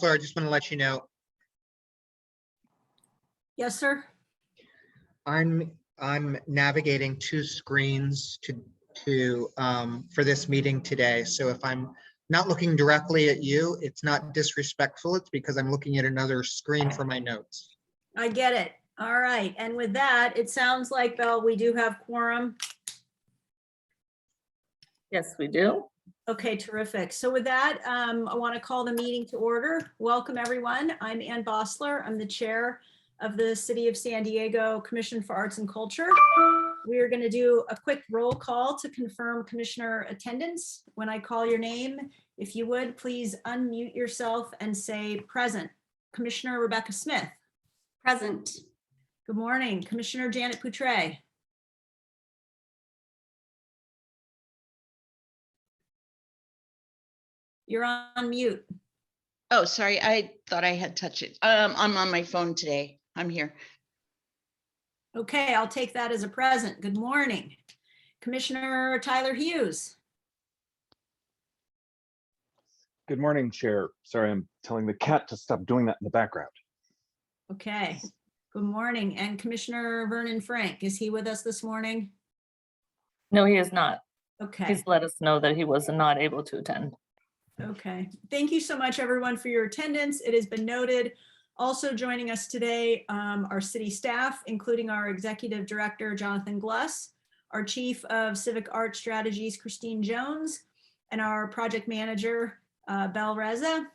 Bossler, I just want to let you know, Yes, sir. I'm navigating two screens for this meeting today. So if I'm not looking directly at you, it's not disrespectful. It's because I'm looking at another screen for my notes. I get it. All right. And with that, it sounds like, Belle, we do have quorum. Yes, we do. Okay, terrific. So with that, I want to call the meeting to order. Welcome, everyone. I'm Ann Bossler. I'm the chair of the City of San Diego Commission for Arts and Culture. We are going to do a quick roll call to confirm commissioner attendance. When I call your name, if you would, please unmute yourself and say present. Commissioner Rebecca Smith. Present. Good morning. Commissioner Janet Poutre. You're on mute. Oh, sorry. I thought I had touched it. I'm on my phone today. I'm here. Okay, I'll take that as a present. Good morning. Commissioner Tyler Hughes. Good morning, Chair. Sorry, I'm telling the cat to stop doing that in the background. Okay, good morning. And Commissioner Vernon Frank, is he with us this morning? No, he is not. Okay, He's let us know that he was not able to attend. okay. Thank you so much, everyone, for your attendance. It has been noted. Also joining us today, our city staff, including our executive director, Jonathan Gluss, our chief of civic art strategies, Christine Jones, and our project manager, Belle Reza.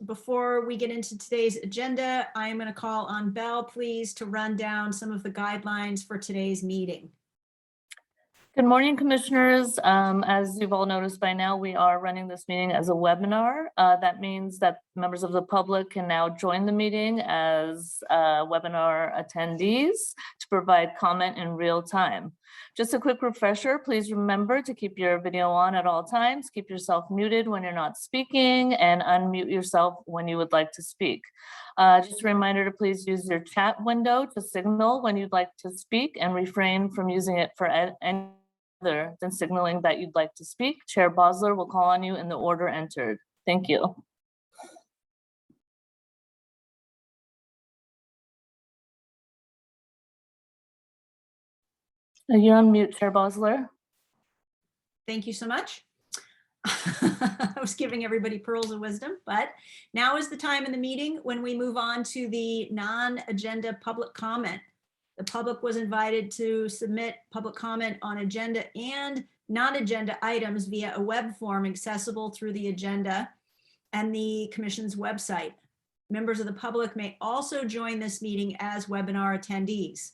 Before we get into today's agenda, I am going to call on Belle, please, to run down some of the guidelines for today's meeting. Good morning, commissioners. As you've all noticed by now, we are running this meeting as a webinar. That means that members of the public can now join the meeting as webinar attendees to provide comment in real time. Just a quick refresher, please remember to keep your video on at all times, keep yourself muted when you're not speaking, and unmute yourself when you would like to speak. Just a reminder to please use your chat window to signal when you'd like to speak and refrain from using it for any other than signaling that you'd like to speak. Chair Bossler will call on you in the order entered. Thank you. You're on mute, Chair Bossler. Thank you so much. I was giving everybody pearls of wisdom, but now is the time in the meeting when we move on to the non-agenda public comment. The public was invited to submit public comment on agenda and non-agenda items via a web form accessible through the agenda and the commission's website. Members of the public may also join this meeting as webinar attendees.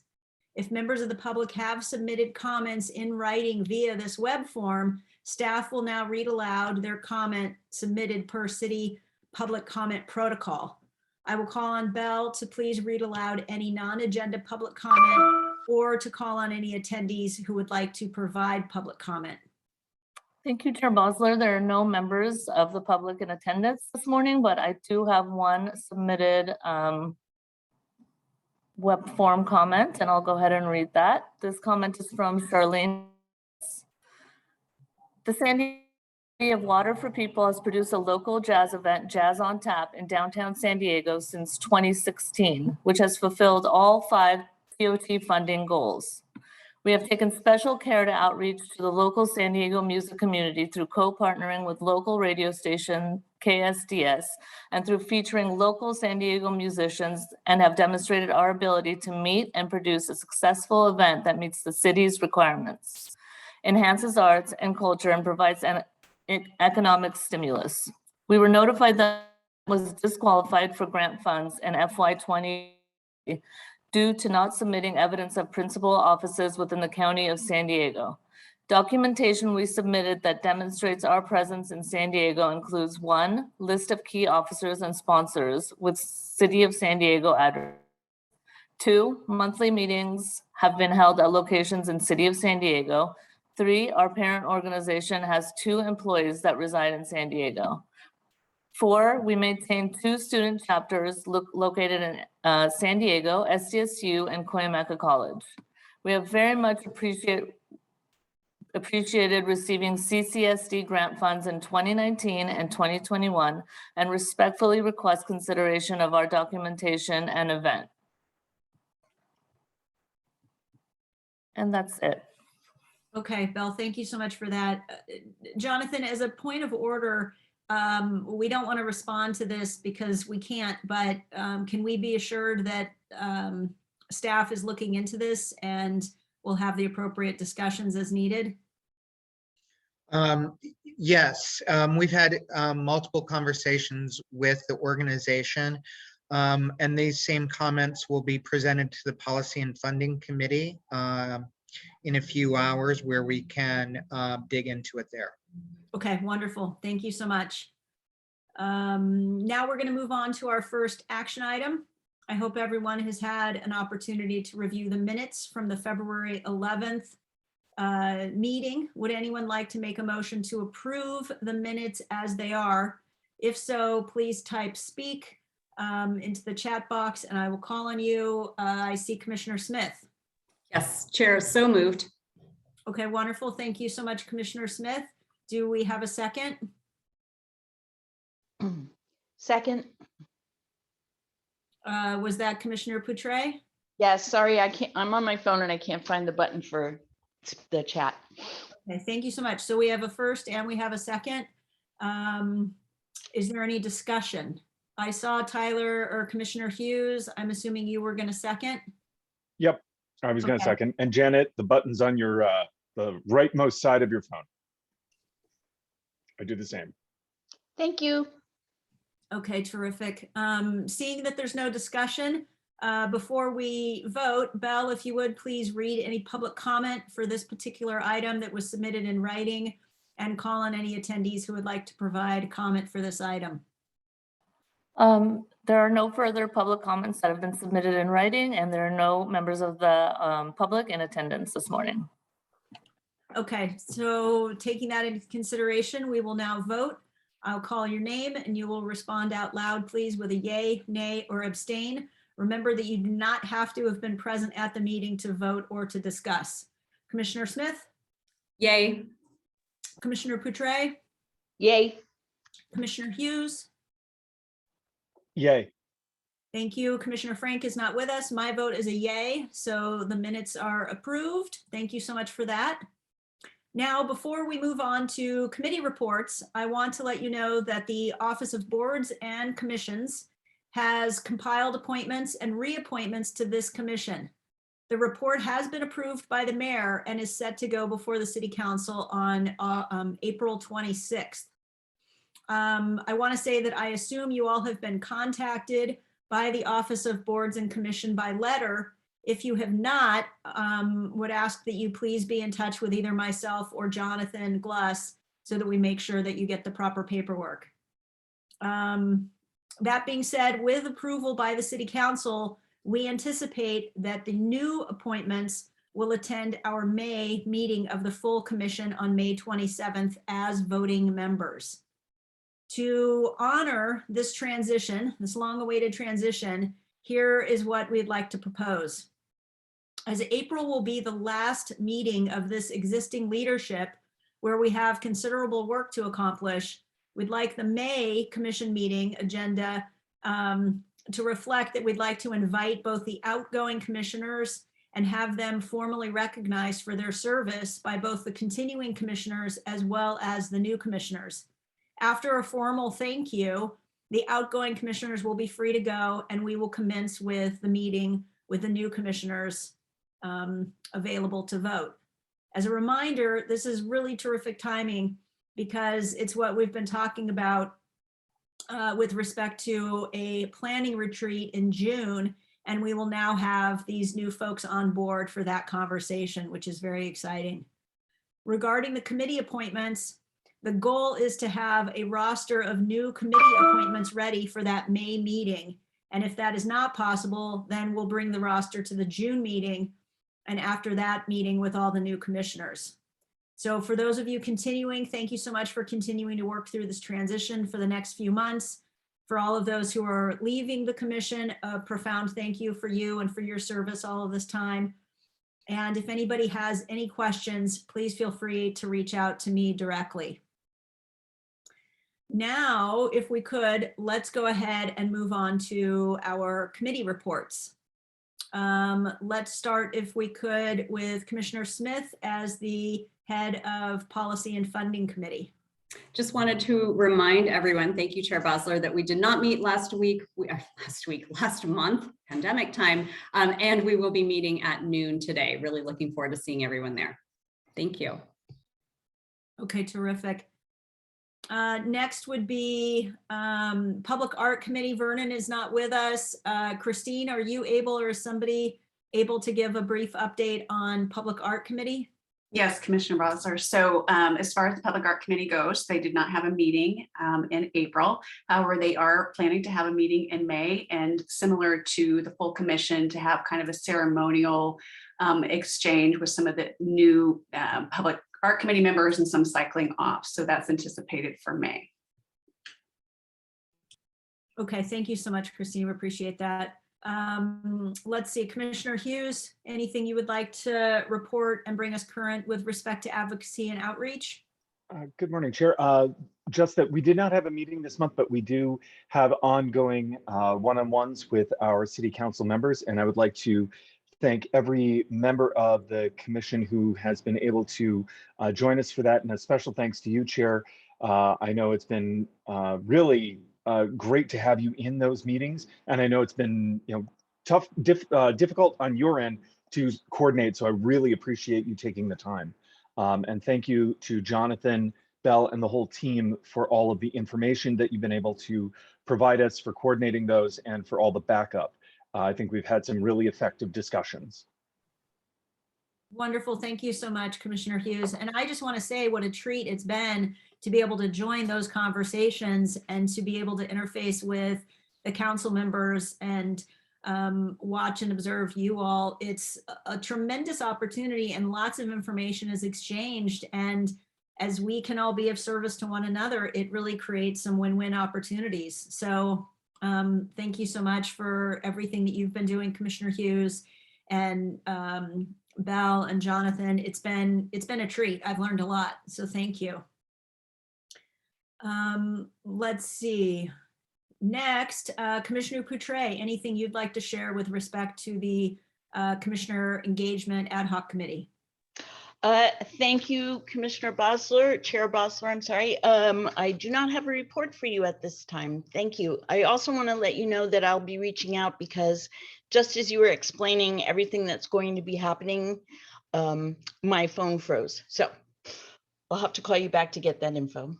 If members of the public have submitted comments in writing via this web form, staff will now read aloud their comment submitted per city public comment protocol. I will call on Belle to please read aloud any non-agenda public comment or to call on any attendees who would like to provide public comment. Thank you, Chair Bossler. There are no members of the public in attendance this morning, but I do have one submitted web form comment, and I'll go ahead and read that. This comment is from Charlene. The San Diego Water for People has produced a local jazz event, Jazz on Tap, in downtown San Diego since 2016, which has fulfilled all 5 TOT funding goals. We have taken special care to outreach to the local San Diego music community through co-partnering with local radio station KSDS and through featuring local San Diego musicians, and have demonstrated our ability to meet and produce a successful event that meets the city's requirements, enhances arts and culture, and provides an economic stimulus. We were notified that it was disqualified for grant funds in FY20 due to not submitting evidence of principal offices within the County of San Diego. Documentation we submitted that demonstrates our presence in San Diego includes 1, list of key officers and sponsors with City of San Diego address. 2, monthly meetings have been held at locations in City of San Diego. 3, our parent organization has 2 employees that reside in San Diego. 4, we maintain 2 student chapters located in San Diego, SDSU, and Cuyamaca College. We have very much appreciate appreciated receiving CCSD grant funds in 2019 and 2021 and respectfully request consideration of our documentation and event. And that's it. Okay, Belle, thank you so much for that. Jonathan, as a point of order, we don't want to respond to this because we can't, but can we be assured that staff is looking into this and we'll have the appropriate discussions as needed? Yes, we've had multiple conversations with the organization, and these same comments will be presented to the Policy and Funding Committee in a few hours, where we can dig into it there. Okay, wonderful. Thank you so much. Now we're going to move on to our first action item. I hope everyone has had an opportunity to review the minutes from the February 11th meeting. Would anyone like to make a motion to approve the minutes as they are? If so, please type speak into the chat box and I will call on you. I see Commissioner Smith. Yes, Chair, so moved. Okay, wonderful. Thank you so much, Commissioner Smith. Do we have a second? Second. Was that Commissioner Poutre? Yes, sorry, I can't, I'm on my phone and I can't find the button for the chat. Okay, thank you so much. So we have a first and we have a second. Is there any discussion? I saw Tyler or Commissioner Hughes. I'm assuming you were going to second. Yep, I was gonna Okay. second. And Janet, the button's on your, the rightmost side of your phone. I do the same. Thank you. Okay, terrific. Seeing that there's no discussion, before we vote, Belle, if you would please read any public comment for this particular item that was submitted in writing and call on any attendees who would like to provide comment for this item. There are no further public comments that have been submitted in writing, and there are no members of the public in attendance this morning. Okay, so taking that into consideration, we will now vote. I'll call your name and you will respond out loud, please, with a yay, nay, or abstain. Remember that you do not have to have been present at the meeting to vote or to discuss. Commissioner Smith, Yay. Commissioner Poutre, Yay. Commissioner Hughes. Yay. Thank you. Commissioner Frank is not with us. My vote is a yay, so the minutes are approved. Thank you so much for that. Now, before we move on to committee reports, I want to let you know that the Office of Boards and Commissions has compiled appointments and reappointments to this commission. The report has been approved by the mayor and is set to go before the City Council on April 26th. I want to say that I assume you all have been contacted by the Office of Boards and Commission by letter. If you have not, would ask that you please be in touch with either myself or Jonathan Gluss so that we make sure that you get the proper paperwork. That being said, with approval by the City Council, we anticipate that the new appointments will attend our May meeting of the full commission on May 27th as voting members. To honor this transition, this long-awaited transition, here is what we'd like to propose. As April will be the last meeting of this existing leadership, where we have considerable work to accomplish, we'd like the May commission meeting agenda to reflect that we'd like to invite both the outgoing commissioners and have them formally recognized for their service by both the continuing commissioners as well as the new commissioners. After a formal thank you, the outgoing commissioners will be free to go and we will commence with the meeting with the new commissioners available to vote. As a reminder, this is really terrific timing because it's what we've been talking about with respect to a planning retreat in June, and we will now have these new folks on board for that conversation, which is very exciting. Regarding the committee appointments, the goal is to have a roster of new committee appointments ready for that May meeting. And if that is not possible, then we'll bring the roster to the June meeting and after that meeting with all the new commissioners. So for those of you continuing, thank you so much for continuing to work through this transition for the next few months. For all of those who are leaving the commission, a profound thank you for you and for your service all of this time. And if anybody has any questions, please feel free to reach out to me directly. Now, if we could, let's go ahead and move on to our committee reports. Let's start, if we could, with Commissioner Smith as the head of Policy and Funding Committee. Just wanted to remind everyone, thank you, Chair Bosler, that we did not meet last month, pandemic time, and we will be meeting at noon today. Really looking forward to seeing everyone there. Thank you. Okay, terrific. Next would be Public Art Committee. Vernon is not with us. Christine, are you able, or is somebody able to give a brief update on Public Art Committee? Yes, Commissioner Bosler. So as far as the Public Art Committee goes, they did not have a meeting in April. However, they are planning to have a meeting in May, and similar to the full commission, to have kind of a ceremonial exchange with some of the new Public Art Committee members and some cycling off. So that's anticipated for May. Okay, thank you so much, Christine. We appreciate that. Let's see, Commissioner Hughes, anything you would like to report and bring us current with respect to advocacy and outreach? Good morning, Chair. Just that we did not have a meeting this month, but we do have ongoing one-on-ones with our city council members. And I would like to thank every member of the commission who has been able to join us for that. And a special thanks to you, Chair. I know it's been really great to have you in those meetings. And I know it's been tough, difficult on your end to coordinate. So I really appreciate you taking the time. And thank you to Jonathan, Bell, and the whole team for all of the information that you've been able to provide us, for coordinating those, and for all the backup. I think we've had some really effective discussions. Wonderful. Thank you so much, Commissioner Hughes. And I just want to say what a treat it's been to be able to join those conversations and to be able to interface with the council members and watch and observe you all. It's a tremendous opportunity, and lots of information is exchanged. And as we can all be of service to one another, it really creates some win-win opportunities. So thank you so much for everything that you've been doing, Commissioner Hughes and Belle and Jonathan. It's been a treat. I've learned a lot, so thank you. Let's see. Next, Commissioner Poutre, anything you'd like to share with respect to the Commissioner Engagement Ad Hoc Committee? Thank you, Commissioner Bosler, Chair Bosler, I'm sorry. I do not have a report for you at this time. Thank you. I also want to let you know that I'll be reaching out, because just as you were explaining everything that's going to be happening, my phone froze. So I'll have to call you back to get that info.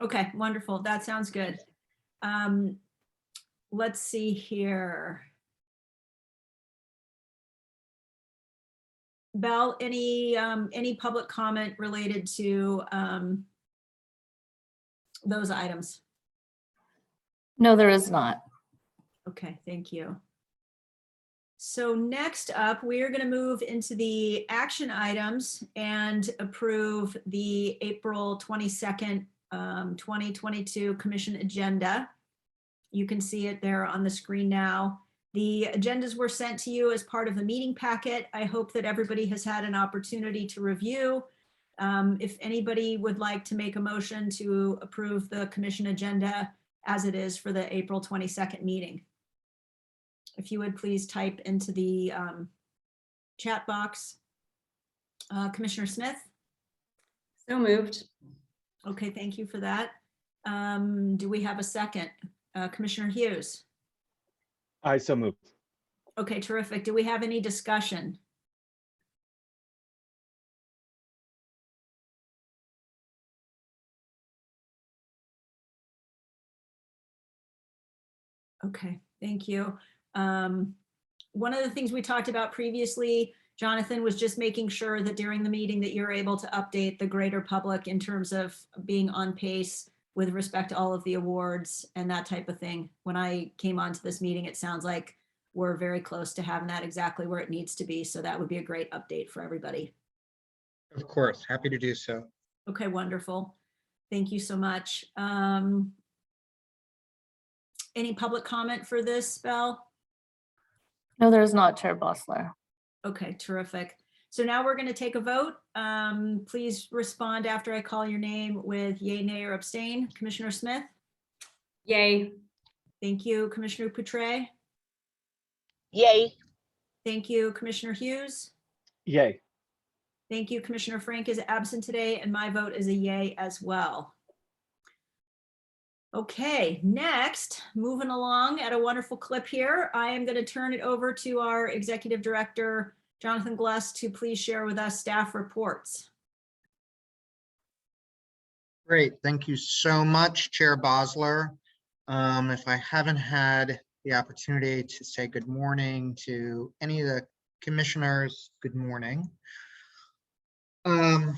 Okay, wonderful. That sounds good. Let's see here. Belle, any public comment related to those items? No, there is not. Okay, thank you. So next up, we are going to move into the action items and approve the April 22nd, 2022 Commission agenda. You can see it there on the screen now. The agendas were sent to you as part of the meeting packet. I hope that everybody has had an opportunity to review. If anybody would like to make a motion to approve the commission agenda as it is for the April 22nd meeting. If you would please type into the chat box. Commissioner Smith? So moved. Okay, thank you for that. Do we have a second? Commissioner Hughes? I so moved. Okay, terrific. Do we have any discussion? Okay, thank you. One of the things we talked about previously, Jonathan, was just making sure that during the meeting that you're able to update the greater public in terms of being on pace with respect to all of the awards and that type of thing. When I came onto this meeting, it sounds like we're very close to having that exactly where it needs to be. So that would be a great update for everybody. Of course, happy to do so. Okay, wonderful. Thank you so much. Any public comment for this, Belle? No, there is not, Chair Bosler. Okay, terrific. So now we're going to take a vote. Please respond after I call your name with yay, nay, or abstain. Commissioner Smith? Yay. Thank you. Commissioner Poutre? Yay. Thank you. Commissioner Hughes? Yay. Thank you. Commissioner Frank is absent today, and my vote is a yay as well. Okay, next, moving along at a wonderful clip here, I am going to turn it over to our Executive Director, Jonathan Gless, to please share with us staff reports. Great, thank you so much, Chair Bosler. If I haven't had the opportunity to say good morning to any of the commissioners, good morning. I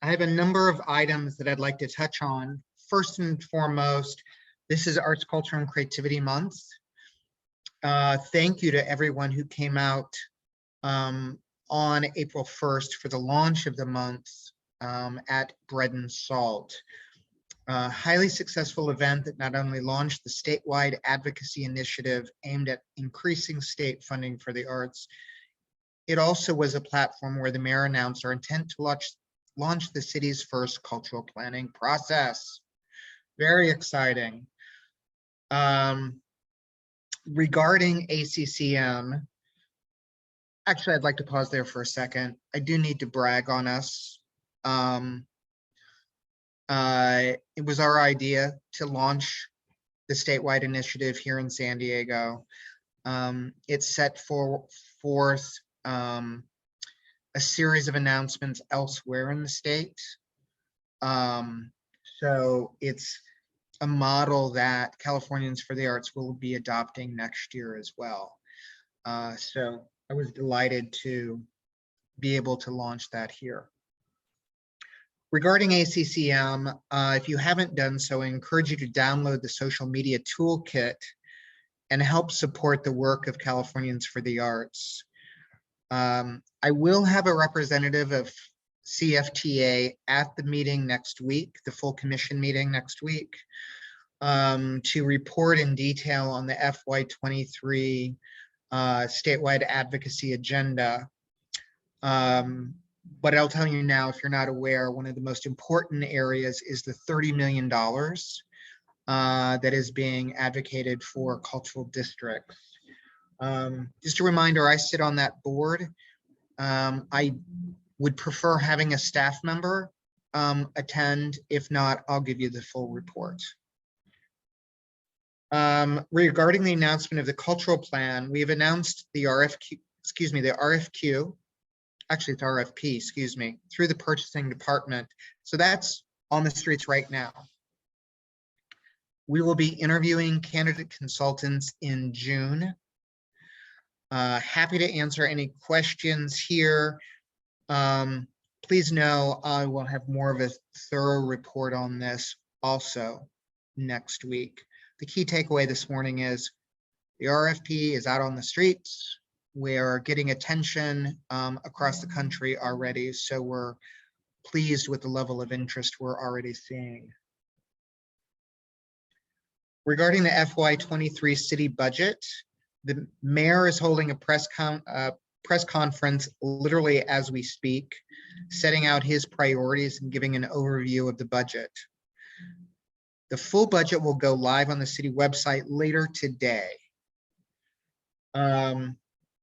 have a number of items that I'd like to touch on. First and foremost, this is Arts, Culture, and Creativity Month. Thank you to everyone who came out on April 1st for the launch of the month at Bread and Salt. A highly successful event that not only launched the statewide advocacy initiative aimed at increasing state funding for the arts, it also was a platform where the mayor announced our intent to launch the city's first cultural planning process. Very exciting. Regarding ACCM, actually, I'd like to pause there for a second. I do need to brag on us. It was our idea to launch the statewide initiative here in San Diego. It set forth a series of announcements elsewhere in the state. So it's a model that Californians for the Arts will be adopting next year as well. So I was delighted to be able to launch that here. Regarding ACCM, if you haven't done so, I encourage you to download the social media toolkit and help support the work of Californians for the Arts. I will have a representative of CFTA at the meeting next week, the full commission meeting next week, to report in detail on the FY23 statewide advocacy agenda. But I'll tell you now, if you're not aware, one of the most important areas is the $30 million that is being advocated for cultural districts. Just a reminder, I sit on that board. I would prefer having a staff member attend. If not, I'll give you the full report. Regarding the announcement of the cultural plan, we've announced the RFQ, actually it's RFP, excuse me, through the purchasing department. So that's on the streets right now. We will be interviewing candidate consultants in June. Happy to answer any questions here. Please know I will have more of a thorough report on this also next week. The key takeaway this morning is the RFP is out on the streets. We're getting attention across the country already, so we're pleased with the level of interest we're already seeing. Regarding the FY23 city budget, the mayor is holding a press conference literally as we speak, setting out his priorities and giving an overview of the budget. The full budget will go live on the city website later today.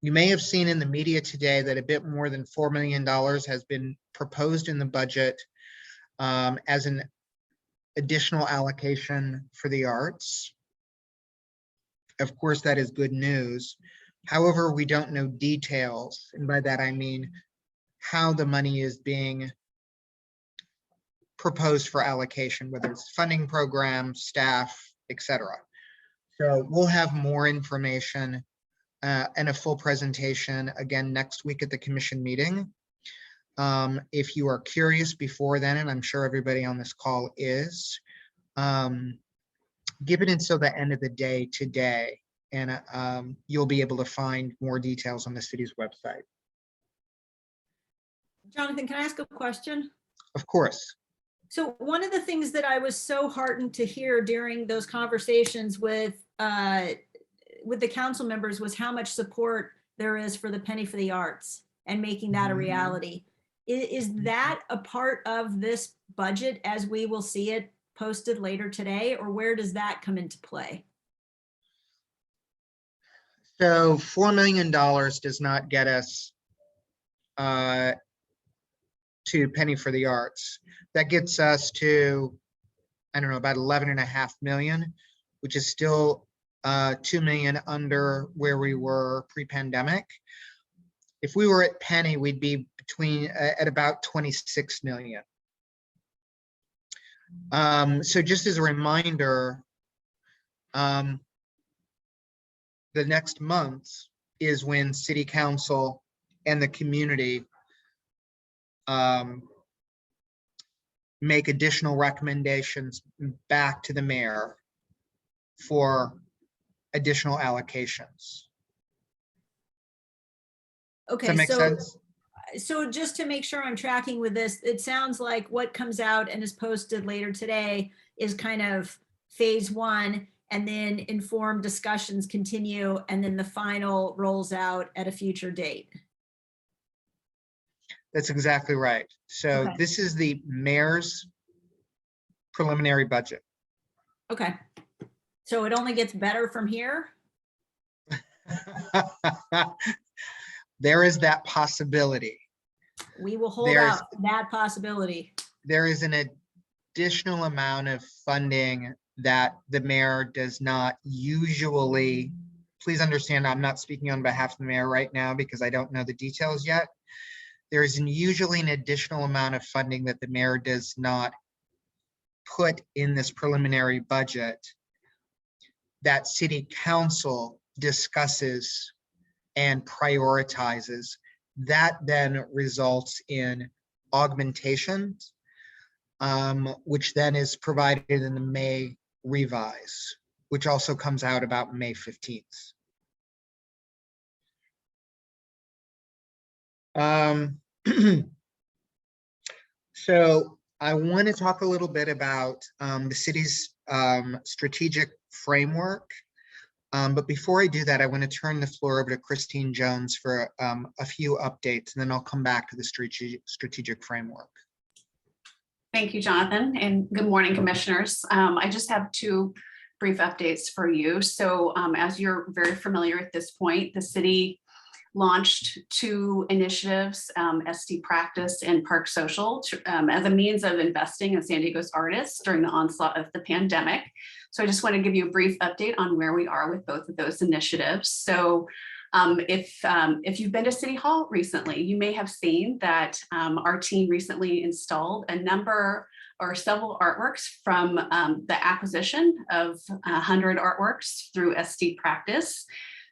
You may have seen in the media today that a bit more than $4 million has been proposed in the budget as an additional allocation for the arts. Of course, that is good news. However, we don't know details. And by that, I mean how the money is being proposed for allocation, whether it's funding programs, staff, etc. So we'll have more information and a full presentation again next week at the commission meeting. If you are curious before then, and I'm sure everybody on this call is, give it until the end of the day today, and you'll be able to find more details on the city's website. Jonathan, can I ask a question? Of course. So one of the things that I was so heartened to hear during those conversations with the council members was how much support there is for the penny for the arts and making that a Mhm. reality. Is that a part of this budget as we will see it posted later today, or where does that come into play? So $4 million does not get us to penny for the arts. That gets us to, I don't know, about 11.5 million, which is still 2 million under where we were pre-pandemic. If we were at penny, we'd be at about 26 million. So just as a reminder, the next month is when City Council and the community make additional recommendations back to the mayor for additional allocations. Does Okay, that make sense? so just to make sure I'm tracking with this, it sounds like what comes out and is posted later today is kind of phase one, and then informed discussions continue, and then the final rolls out at a future date. That's exactly right. So Okay. this is the mayor's preliminary budget. Okay. So it only gets better from here? There is that possibility. We will hold There's- out for that possibility. There is an additional amount of funding that the mayor does not usually, please understand, I'm not speaking on behalf of the mayor right now because I don't know the details yet. There is usually an additional amount of funding that the mayor does not put in this preliminary budget that city council discusses and prioritizes. That then results in augmentations, which then is provided in the May revise, which also comes out about May 15th. So I want to talk a little bit about the city's strategic framework. But before I do that, I want to turn the floor over to Christine Jones for a few updates, and then I'll come back to the strategic framework. Thank you, Jonathan, and good morning, commissioners. I just have two brief updates for you. So as you're very familiar at this point, the city launched two initiatives, SD Practice and Park Social, as a means of investing in San Diego's artists during the onslaught of the pandemic. So I just want to give you a brief update on where we are with both of those initiatives. So if you've been to City Hall recently, you may have seen that our team recently installed a number or several artworks from the acquisition of 100 artworks through SD Practice.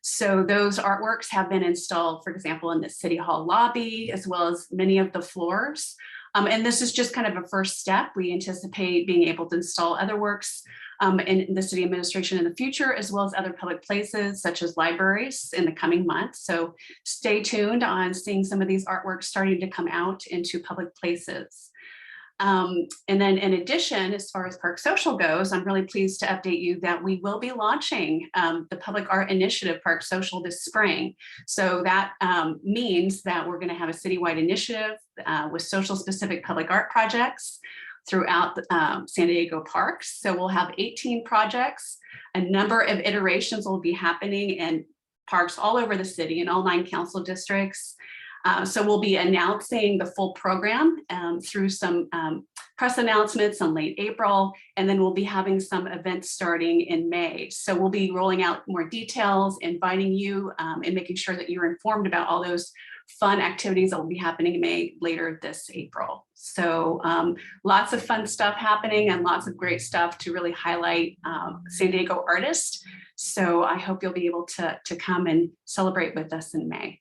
So those artworks have been installed, for example, in the City Hall lobby, as well as many of the floors. And this is just kind of a first step. We anticipate being able to install other works in the city administration in the future, as well as other public places such as libraries in the coming months. So stay tuned on seeing some of these artworks starting to come out into public places. And then in addition, as far as Park Social goes, I'm really pleased to update you that we will be launching the Public Art Initiative Park Social this spring. So that means that we're going to have a citywide initiative with social specific public art projects throughout San Diego parks. So we'll have 18 projects. A number of iterations will be happening in parks all over the city in all 9 council districts. So we'll be announcing the full program through some press announcements in late April, and then we'll be having some events starting in May. So we'll be rolling out more details, inviting you and making sure that you're informed about all those fun activities that will be happening in May later this April. So lots of fun stuff happening and lots of great stuff to really highlight San Diego artists. So I hope you'll be able to come and celebrate with us in May.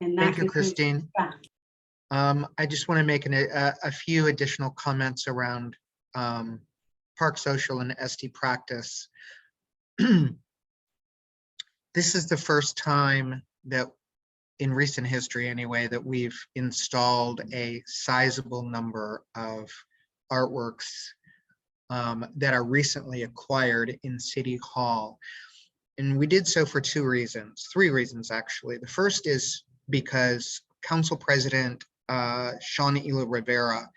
And that Thank you, concludes- Christine. Yeah. I just want to make a few additional comments around Park Social and SD Practice. This is the first time that, in recent history anyway, that we've installed a sizable number of artworks that are recently acquired in City Hall. And we did so for three reasons actually. The first is because Council President Sean Ela Rivera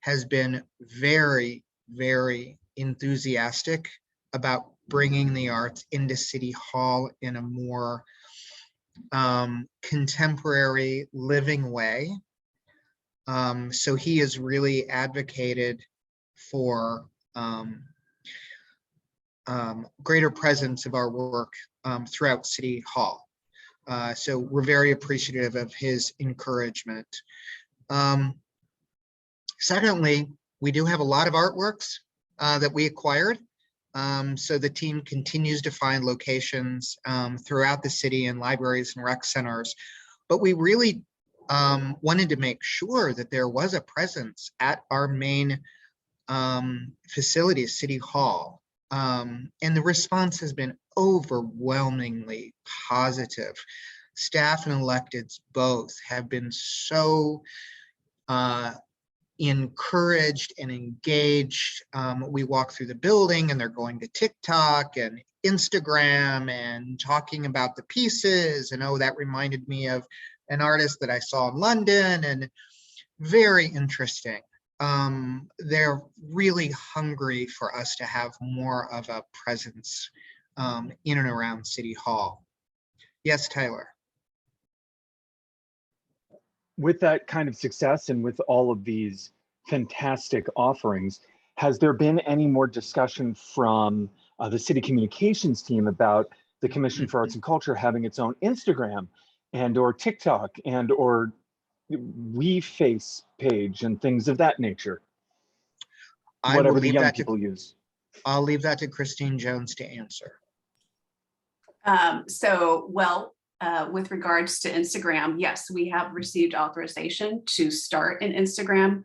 has been very, very enthusiastic about bringing the arts into City Hall in a more contemporary, living way. So he has really advocated for greater presence of our work throughout City Hall. So we're very appreciative of his encouragement. Secondly, we do have a lot of artworks that we acquired. So the team continues to find locations throughout the city and libraries and rec centers. But we really wanted to make sure that there was a presence at our main facility, City Hall. And the response has been overwhelmingly positive. Staff and electeds both have been so encouraged and engaged. We walk through the building and they're going to TikTok and Instagram and talking about the pieces. And oh, that reminded me of an artist that I saw in London, and very interesting. They're really hungry for us to have more of a presence in and around City Hall. Yes, Tyler. With that kind of success and with all of these fantastic offerings, has there been any more discussion from the city communications team about the Commission for Arts and Culture having its own Instagram and or TikTok and or WeFace page and things of that nature? Whatever the young people use. I'll leave that to Christine Jones to answer. With regards to Instagram, yes, we have received authorization to start an Instagram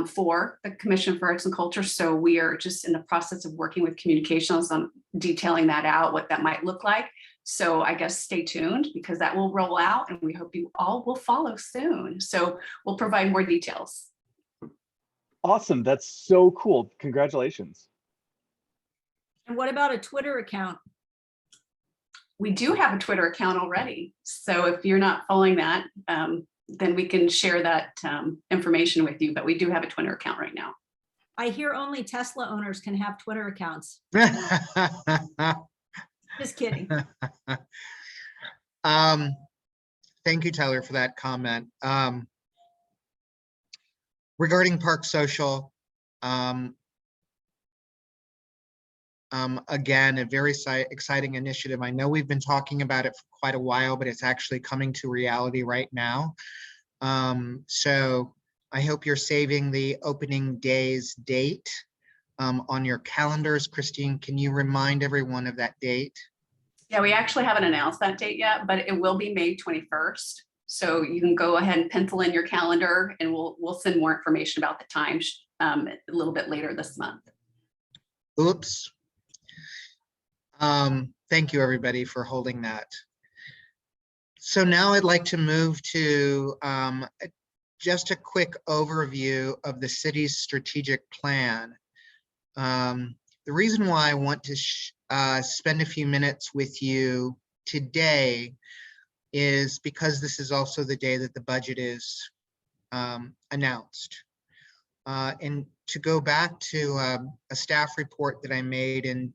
for the Commission for Arts and Culture. So we are just in the process of working with communications on detailing that out, what that might look like. So I guess stay tuned because that will roll out and we hope you all will follow soon. So we'll provide more details. Awesome, that's so cool. Congratulations. And what about a Twitter account? We do have a Twitter account already. So if you're not following that, then we can share that information with you, but we do have a Twitter account right now. I hear only Tesla owners can have Twitter accounts. Just kidding. Thank you, Tyler, for that comment. Regarding Park Social, again, a very exciting initiative. I know we've been talking about it for quite a while, but it's actually coming to reality right now. So I hope you're saving the opening day's date on your calendars. Christine, can you remind everyone of that date? Yeah, we actually haven't announced that date yet, but it will be May 21st. So you can go ahead and pencil in your calendar and we'll send more information about the time a little bit later this month. Oops. Thank you, everybody, for holding that. So now I'd like to move to just a quick overview of the city's strategic plan. The reason why I want to spend a few minutes with you today is because this is also the day that the budget is announced. And to go back to a staff report that I made in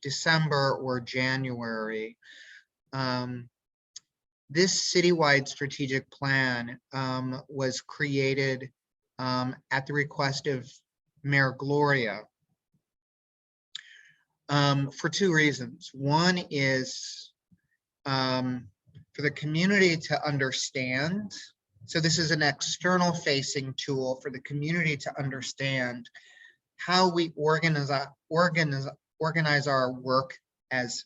December or January, this citywide strategic plan was created at the request of Mayor Gloria for two reasons. One is for the community to understand. So this is an external facing tool for the community to understand how we organize our work as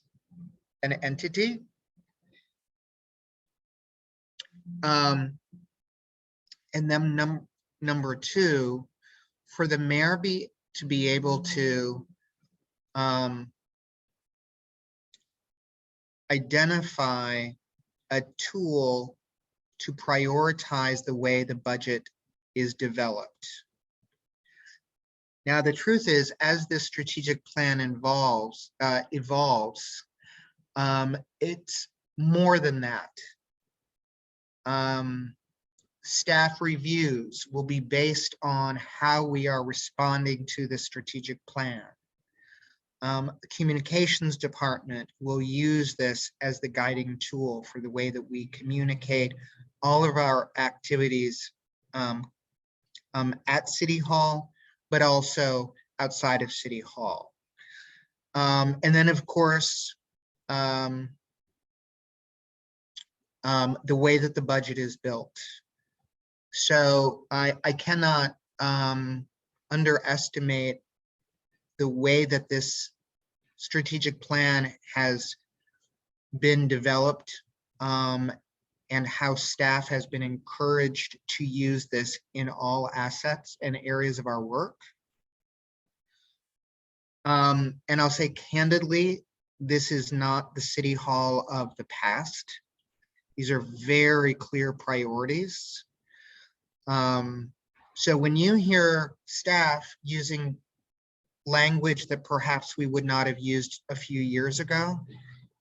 an entity. And then number two, for the mayor to be able to identify a tool to prioritize the way the budget is developed. Now, the truth is, as this strategic plan evolves, It's more than that. Staff reviews will be based on how we are responding to the strategic plan. The communications department will use this as the guiding tool for the way that we communicate all of our activities at City Hall, but also outside of City Hall. And then, of course, the way that the budget is built. So I cannot underestimate the way that this strategic plan has been developed and how staff has been encouraged to use this in all assets and areas of our work. And I'll say candidly, this is not the City Hall of the past. These are very clear priorities. So when you hear staff using language that perhaps we would not have used a few years ago,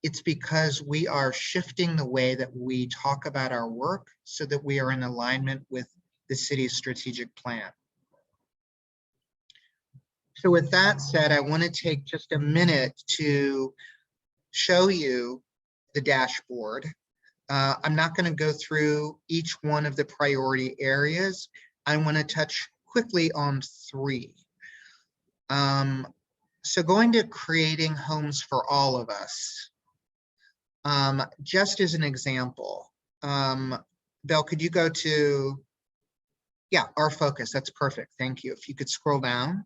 it's because we are shifting the way that we talk about our work so that we are in alignment with the city's strategic plan. So with that said, I want to take just a minute to show you the dashboard. I'm not going to go through each one of the priority areas. I want to touch quickly on 3. So going to creating homes for all of us. Just as an example, Bill, could you go to, yeah, our focus, that's perfect, thank you. If you could scroll down.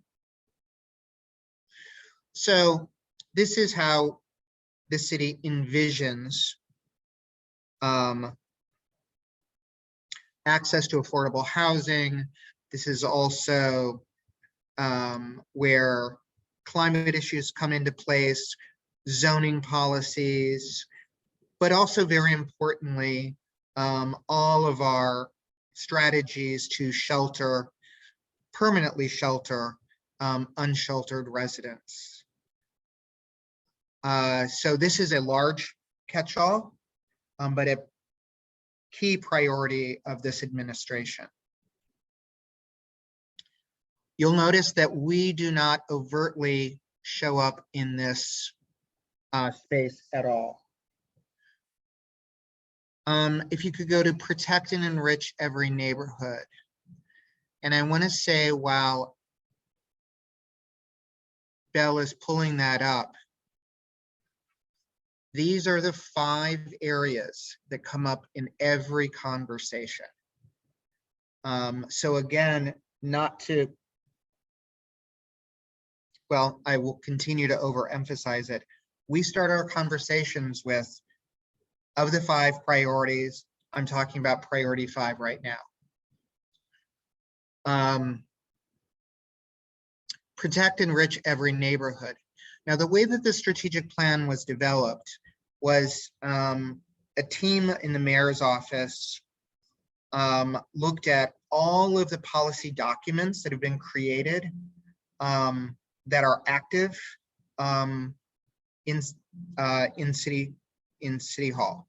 So this is how the city envisions access to affordable housing. This is also where climate issues come into place, zoning policies, but also very importantly, all of our strategies to shelter, permanently shelter unsheltered residents. So this is a large catch-all, but a key priority of this administration. You'll notice that we do not overtly show up in this space at all. If you could go to protect and enrich every neighborhood. And I want to say, while Belle is pulling that up, these are the 5 areas that come up in every conversation. So again, not to, well, I will continue to overemphasize it. We start our conversations with, of the 5 priorities, I'm talking about priority 5 right now. Protect and enrich every neighborhood. Now, the way that the strategic plan was developed was a team in the mayor's office looked at all of the policy documents that have been created that are active in City Hall.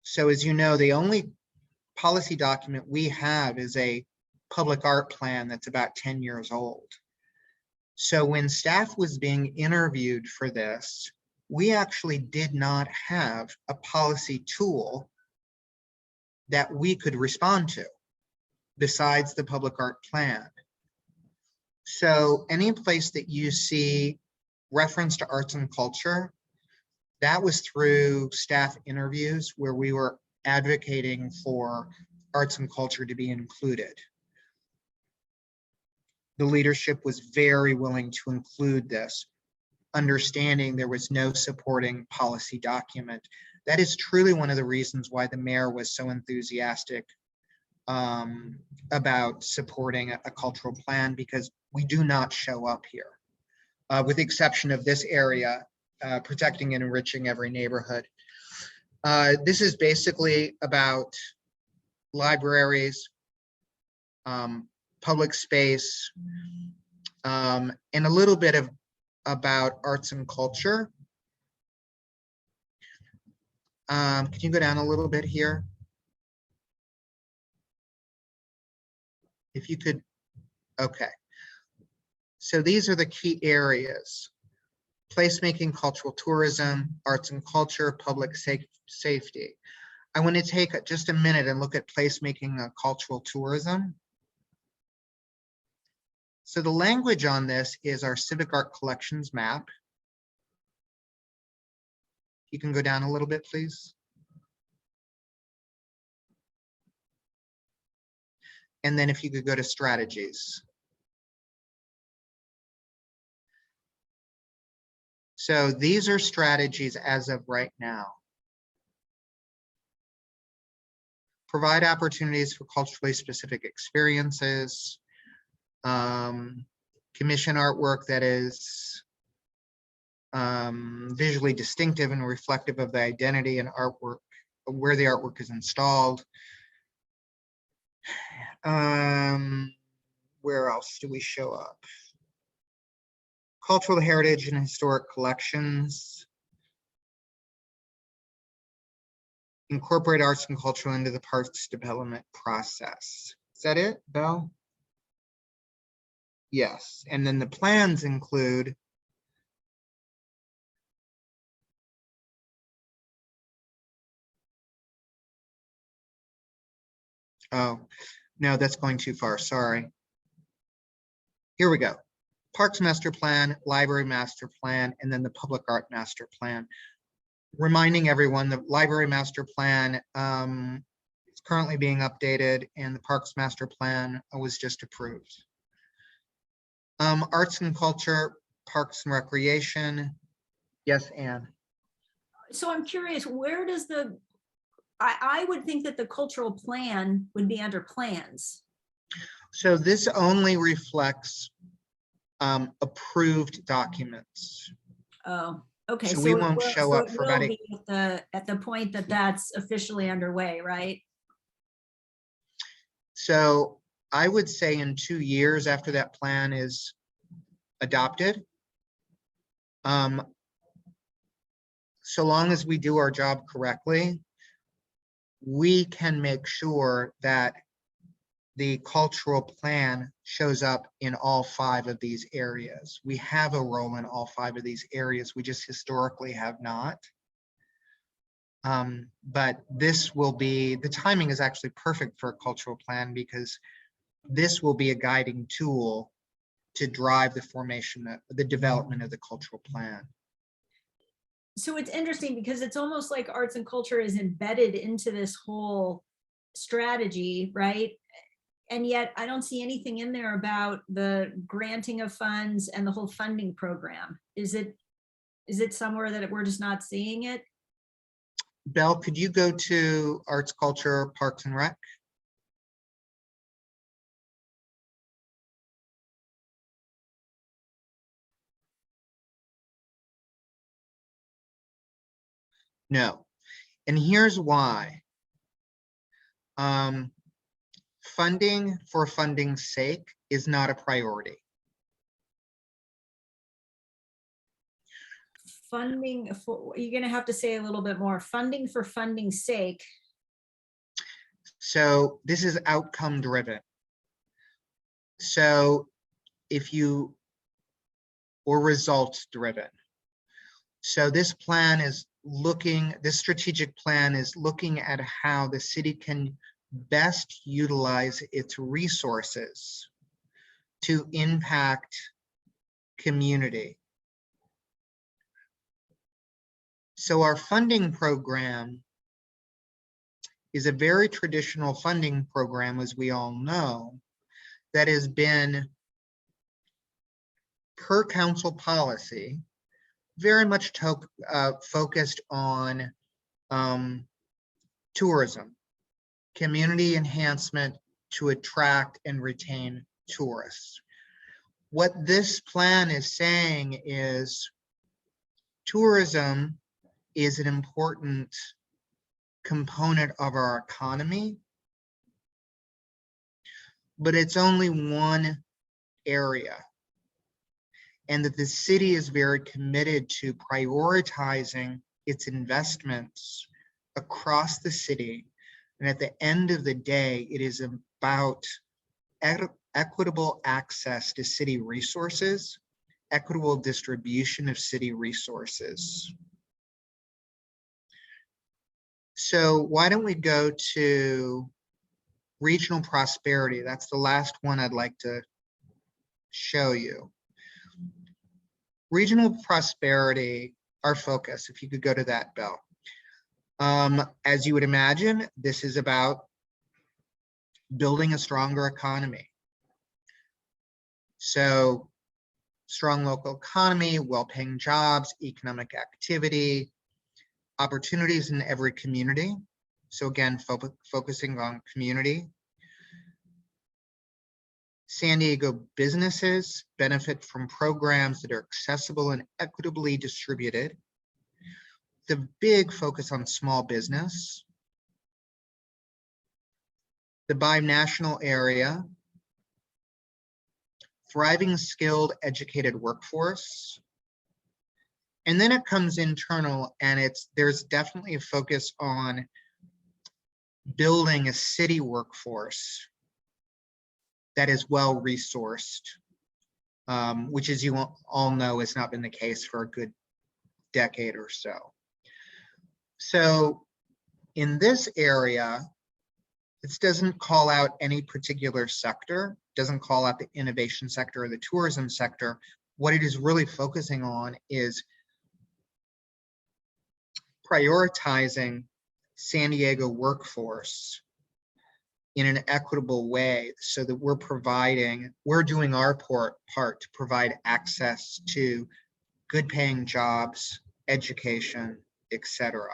So as you know, the only policy document we have is a public art plan that's about 10 years old. So when staff was being interviewed for this, we actually did not have a policy tool that we could respond to besides the public art plan. So any place that you see reference to arts and culture, that was through staff interviews where we were advocating for arts and culture to be included. The leadership was very willing to include this, understanding there was no supporting policy document. That is truly one of the reasons why the mayor was so enthusiastic about supporting a cultural plan, because we do not show up here, with the exception of this area, protecting and enriching every neighborhood. This is basically about libraries, public space, and a little bit about arts and culture. Can you go down a little bit here? If you could, okay. So these are the key areas: placemaking, cultural tourism, arts and culture, public safety. I want to take just a minute and look at placemaking, cultural tourism. So the language on this is our civic art collections map. You can go down a little bit, please. And then if you could go to strategies. So these are strategies as of right now. Provide opportunities for culturally specific experiences. Commission artwork that is visually distinctive and reflective of the identity and artwork, where the artwork is installed. Where else do we show up? Cultural heritage and historic collections. Incorporate arts and culture into the parks development process. Is that it, Belle? Yes, and then the plans include oh, no, that's going too far, sorry. Here we go. Parks Master Plan, Library Master Plan, and then the Public Art Master Plan. Reminding everyone the Library Master Plan is currently being updated, and the Parks Master Plan was just approved. Arts and culture, parks and recreation. Yes, Anne. So I'm curious, where does I would think that the cultural plan would be under plans. So this only reflects approved documents. Oh, okay. So we it won't will- show so up it for will about be at the point that that's officially underway, right? So I would say in 2 years after that plan is adopted, so long as we do our job correctly, we can make sure that the cultural plan shows up in all 5 of these areas. We have a role in all 5 of these areas. We just historically have not. But this will be, the timing is actually perfect for a cultural plan because this will be a guiding tool to drive the formation, the development of the cultural plan. So it's interesting because it's almost like arts and culture is embedded into this whole strategy, right? And yet I don't see anything in there about the granting of funds and the whole funding program. Is it somewhere that we're just not seeing it? Belle, could you go to Arts, Culture, Parks and Rec? No, and here's why. Funding for funding's sake is not a priority. Funding for, you're going to have to say a little bit more. Funding for funding's sake. So this is outcome driven. So if you, or results driven. So this plan is looking, this strategic plan is looking at how the city can best utilize its resources to impact community. So our funding program is a very traditional funding program, as we all know, that has been, per council policy, very much focused on tourism, community enhancement to attract and retain tourists. What this plan is saying is tourism is an important component of our economy, but it's only one area. and that the city is very committed to prioritizing its investments across the city. And at the end of the day, it is about equitable access to city resources, equitable distribution of city resources. So why don't we go to regional prosperity? That's the last one I'd like to show you. Regional prosperity, our focus, if you could go to that, Bill. As you would imagine, this is about building a stronger economy. So strong local economy, well-paying jobs, economic activity, opportunities in every community. So again, focusing on community. San Diego businesses benefit from programs that are accessible and equitably distributed. The big focus on small business. The binational area. Thriving, skilled, educated workforce. And then it comes internal, and there's definitely a focus on building a city workforce that is well resourced, which, as you all know, has not been the case for a good decade or so. So in this area, this doesn't call out any particular sector, doesn't call out the innovation sector or the tourism sector. What it is really focusing on is prioritizing San Diego workforce in an equitable way, so that we're doing our part to provide access to good paying jobs, education, etc.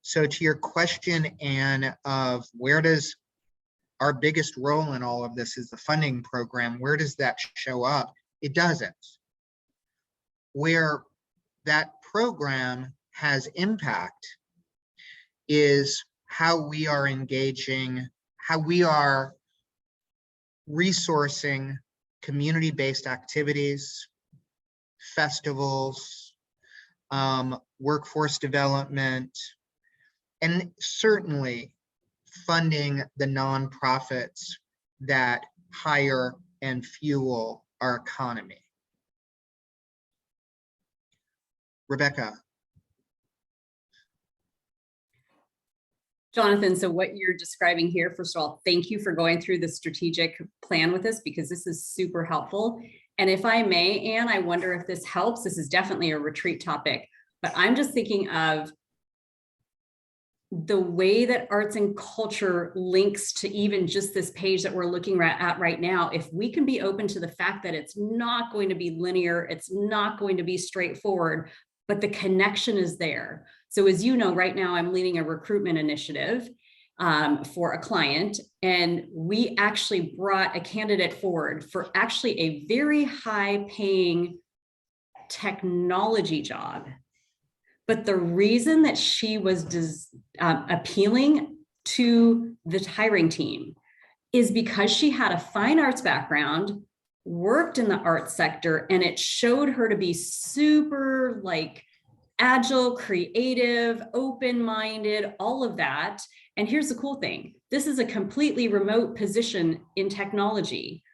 So to your question, Anne, of where does our biggest role in all of this is the funding program, where does that show up? It doesn't. Where that program has impact is how we are engaging, how we are resourcing community-based activities, festivals, workforce development, and certainly funding the nonprofits that hire and fuel our economy. Rebecca. Jonathan, so what you're describing here, first of all, thank you for going through the strategic plan with us, because this is super helpful. And if I may, Anne, I wonder if this helps. This is definitely a retreat topic, but I'm just thinking of the way that arts and culture links to even just this page that we're looking at right now. If we can be open to the fact that it's not going to be linear, it's not going to be straightforward, but the connection is there. So as you know, right now I'm leading a recruitment initiative for a client, and we actually brought a candidate forward for actually a very high paying technology job. But the reason that she was appealing to the hiring team is because she had a fine arts background, worked in the arts sector, and it showed her to be super agile, creative, open-minded, all of that. And here's the cool thing. This is a completely remote position in technology.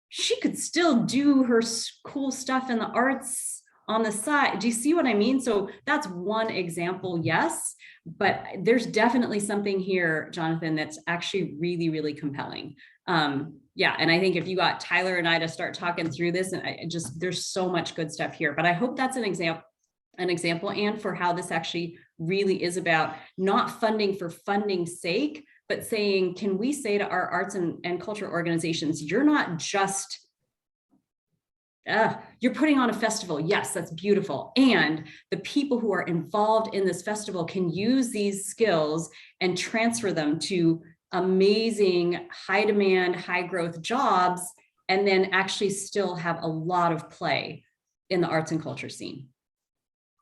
She could still do her cool stuff in the arts on the side. Do you see what I mean? So that's one example, yes, but there's definitely something here, Jonathan, that's actually really, really compelling. Yeah, and I think if you got Tyler and I to start talking through this, and there's so much good stuff here, but I hope that's an example, Anne, for how this actually really is about not funding for funding's sake, but saying, can we say to our arts and culture organizations, you're not just you're putting on a festival. Yes, that's beautiful. And the people who are involved in this festival can use these skills and transfer them to amazing, high demand, high growth jobs, and then actually still have a lot of play in the arts and culture scene.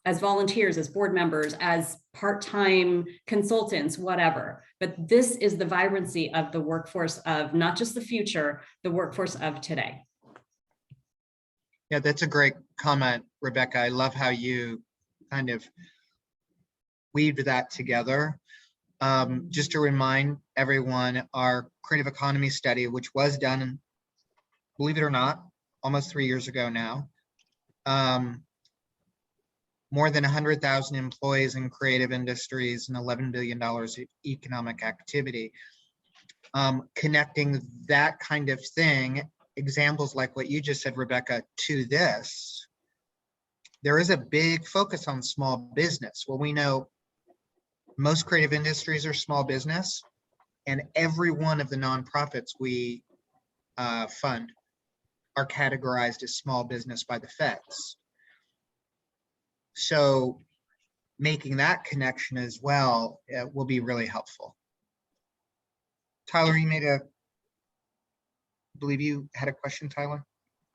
As volunteers, as board members, as part-time consultants, whatever. But this is the vibrancy of the workforce of not just the future, the workforce of today. Yeah, that's a great comment, Rebecca. I love how you kind of weaved that together. Just to remind everyone, our creative economy study, which was done, believe it or not, almost 3 years ago now. More than 100,000 employees in creative industries and $11 billion of economic activity. Connecting that kind of thing, examples like what you just said, Rebecca, to this, there is a big focus on small business. Well, we know most creative industries are small business, and every one of the nonprofits we fund are categorized as small business by the feds. So making that connection as well will be really helpful. Tyler, I believe you had a question, Tyler?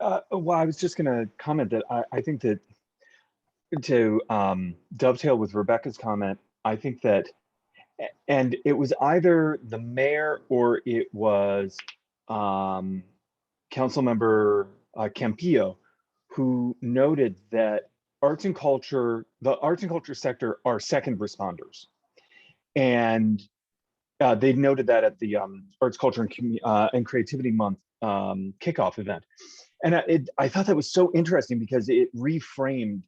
Well, I was just going to comment that I think that to dovetail with Rebecca's comment, I think that, and it was either the mayor or it was Councilmember Campillo who noted that the arts and culture sector are second responders. And they noted that at the Arts, Culture, and Creativity Month kickoff event. And I thought that was so interesting because it reframed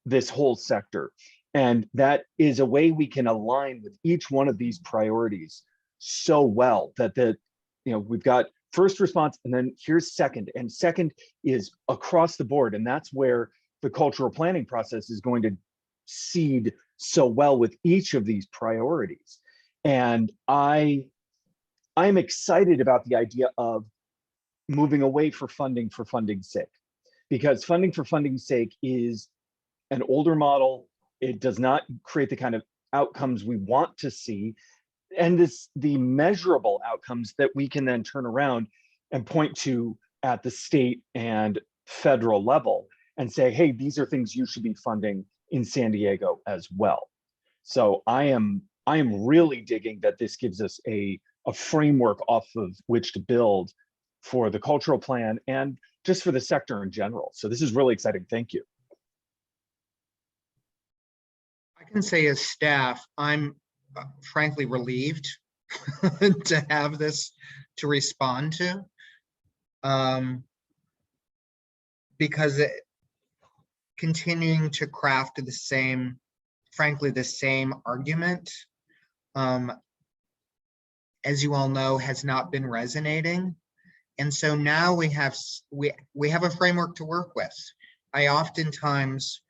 this whole sector. And that is a way we can align with each one of these priorities so well that we've got first response and then here's second. And second is across the board. And that's where the cultural planning process is going to seed so well with each of these priorities. And I'm excited about the idea of moving away for funding's sake, because funding for funding's sake is an older model. It does not create the kind of outcomes we want to see, and the measurable outcomes that we can then turn around and point to at the state and federal level and say, hey, these are things you should be funding in San Diego as well. So I am really digging that this gives us a framework off of which to build for the cultural plan and just for the sector in general. So this is really exciting. Thank you. I can say as staff, I'm frankly relieved to have this to respond to, because continuing to craft the same argument, as you all know, has not been resonating. And so now we have a framework to work with. I oftentimes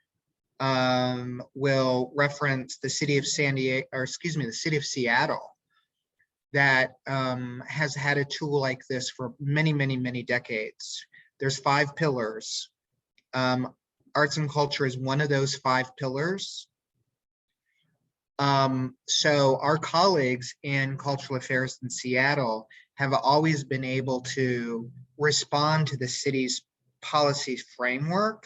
will reference the city of the city of Seattle that has had a tool like this for many, many, many decades. There's 5 pillars. Arts and culture is one of those 5 pillars. So our colleagues in cultural affairs in Seattle have always been able to respond to the city's policy framework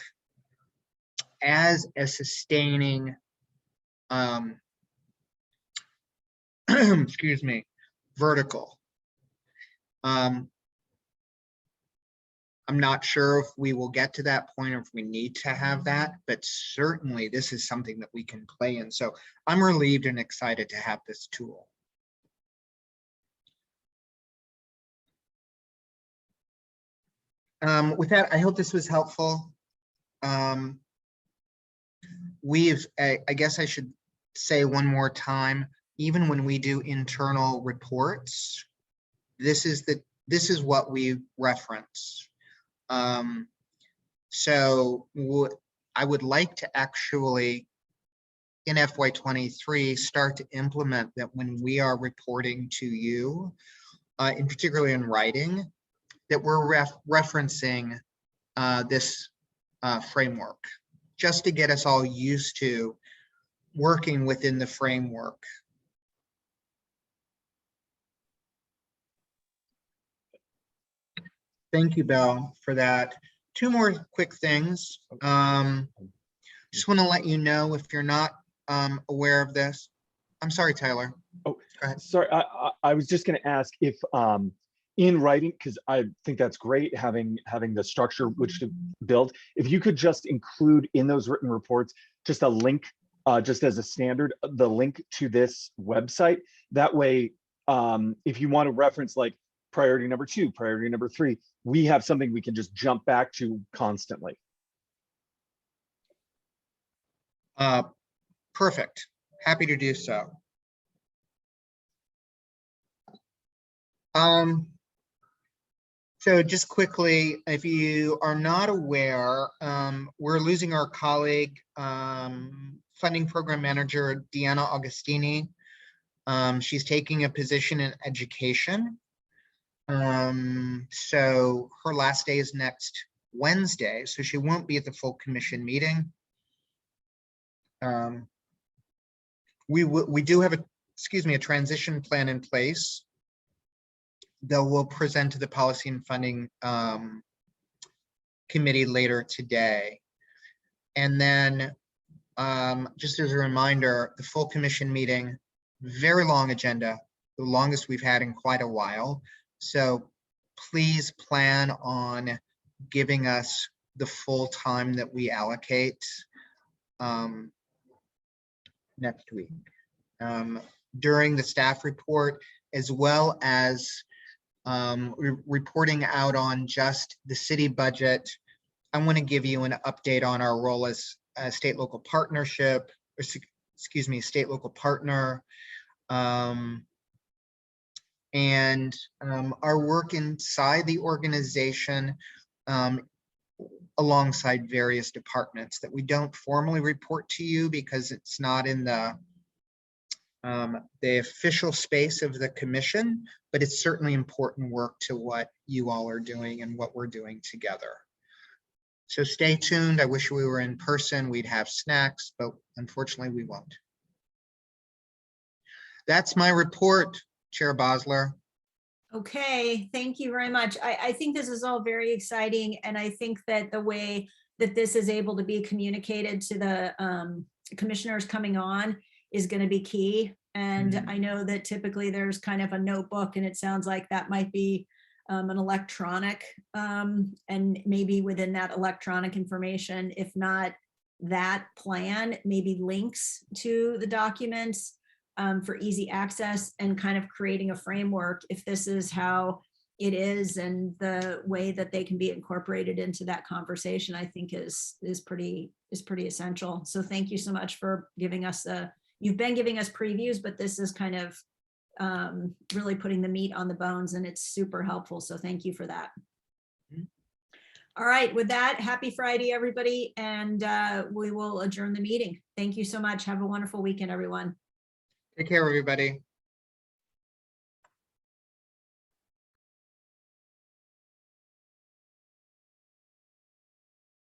as a sustaining, excuse me, vertical. I'm not sure if we will get to that point or if we need to have that, but certainly this is something that we can play in. So I'm relieved and excited to have this tool. With that, I hope this was helpful. I guess I should say one more time, even when we do internal reports, this is what we reference. So I would like to actually, in FY23, start to implement that when we are reporting to you, in particularly in writing, that we're referencing this framework, just to get us all used to working within the framework. Thank you, Belle, for that. 2 more quick things. Just want to let you know, if you're not aware of this. I'm sorry, Tyler. Oh, go ahead. Sorry, I was just going to ask if in writing, because I think that's great, having the structure which to build. If you could just include in those written reports just a link, just as a standard, the link to this website. That way, if you want to reference like priority number 2, priority number 3, we have something we can just jump back to constantly. Perfect. Happy to do so. So just quickly, if you are not aware, we're losing our colleague, funding program manager, Deanna Augustini. She's taking a position in education. So her last day is next Wednesday, so she won't be at the full commission meeting. We do have a transition plan in place that we'll present to the Policy and Funding Committee later today. And then just as a reminder, the full commission meeting, very long agenda, the longest we've had in quite a while. So please plan on giving us the full time that we allocate next week. During the staff report, as well as reporting out on just the city budget, I want to give you an update on our role as a state-local partnership, or excuse me, state-local partner, and our work inside the organization alongside various departments that we don't formally report to you because it's not in the official space of the commission, but it's certainly important work to what you all are doing and what we're doing together. So stay tuned. I wish we were in person. We'd have snacks, but unfortunately we won't. That's my report, Chair Bosler. Okay, thank you very much. I think this is all very exciting, and I think that the way that this is able to be communicated to the commissioners coming on is going to be key. And I know that typically there's kind of a notebook, and it sounds like that might be an electronic, and maybe within that electronic information, if not that plan, maybe links to the documents for easy access, and kind of creating a framework if this is how it is, and the way that they can be incorporated into that conversation, I think is pretty essential. So thank you so much for giving us you've been giving us previews, but this is kind of really putting the meat on the bones, and it's super helpful. So thank you for that. All right, with that, happy Friday, everybody, and we will adjourn the meeting. Thank you so much. Have a wonderful weekend, everyone. Take care, everybody.